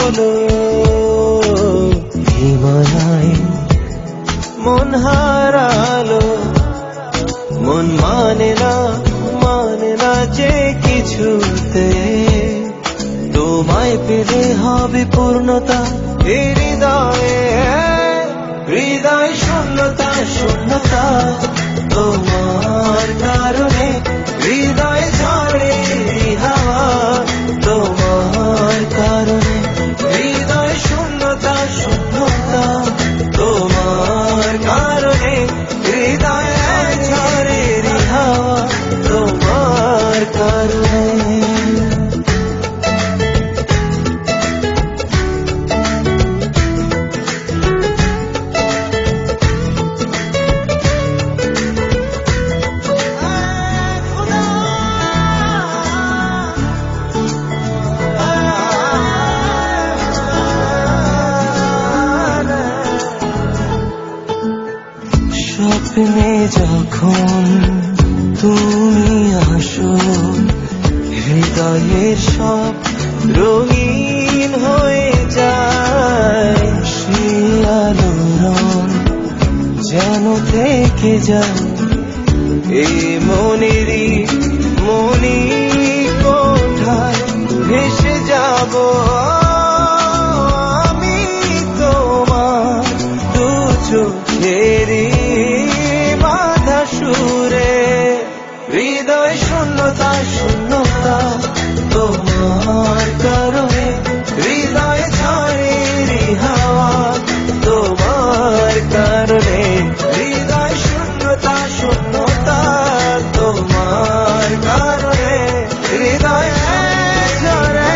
হলো হিমালয় মন হারালো, মন মানে না যে কিছুতে। তোমায় পেলে হবে পূর্ণতা এই হৃদয়ে, হৃদয় শূন্যতা শূন্যতা তোমার কারণে। হৃদয় ঝরে হাওয়া তোমার কারণে। হৃদয় শূন্যতা শূন্যতা তোমার কারণে। হৃদয় ঝরে হাওয়া তোমার কারণে। স্বপ্নে যখন তুমি আসো, হৃদয়ের সব রঙিন হয়ে যায়। সে আলোড়ন যেন থেকে যায় এই মনেরই মনি কোঠায়। ভেসে যাব আমি তোমার দু চোখেরই বাঁধা সুরে। হৃদয় শূন্যতা শূন্যতা তোমার কারণে। হৃদয় ঝরে হাওয়া তোমার কারণে। হৃদয় শূন্যতা শূন্যতা তোমার কারণে। হৃদয় ঝরে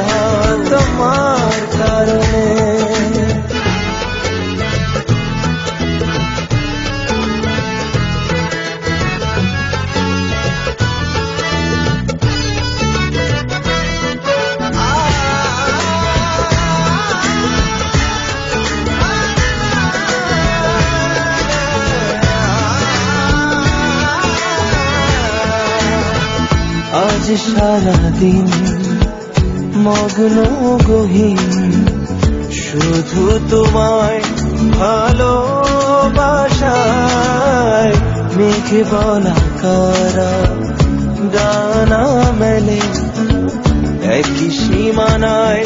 হাওয়া তোমার কারণে। আজ সারাদিন মগ্ন গহীন শুধু তোমায় ভালোবাসায়। মেঘে বলা কারা ডানা মেলে একই সীমানায়।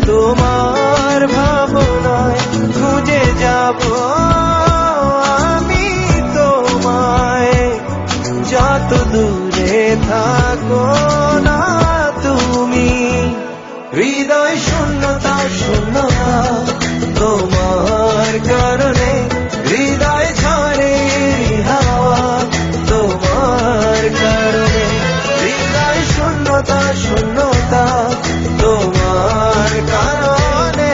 তোমার ভাবনায় খুঁজে যাব আমি তোমায়, যত দূরে থাকো না তুমি। হৃদয় শূন্যতা শূন্যতা তোমার কারণে। হৃদয় ঝরে হাওয়া তোমার কারণে। হৃদয় শূন্যতা শূন্যতা তোমার কারণে।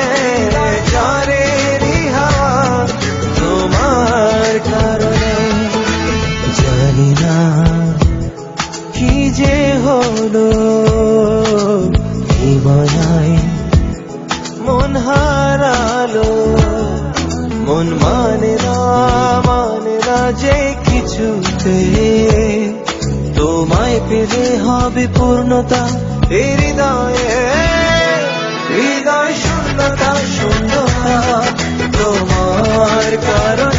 ঝরে হাওয়া তোমার কারণে। জানি না কি যে হলো হিমালয় মন হারালো, মন মানে না যে কিছুতে। তোমায় পেলে হবে পূর্ণতা এই হৃদয়ে, হৃদয় শূন্যতা শূন্যতা তোমার কারণে।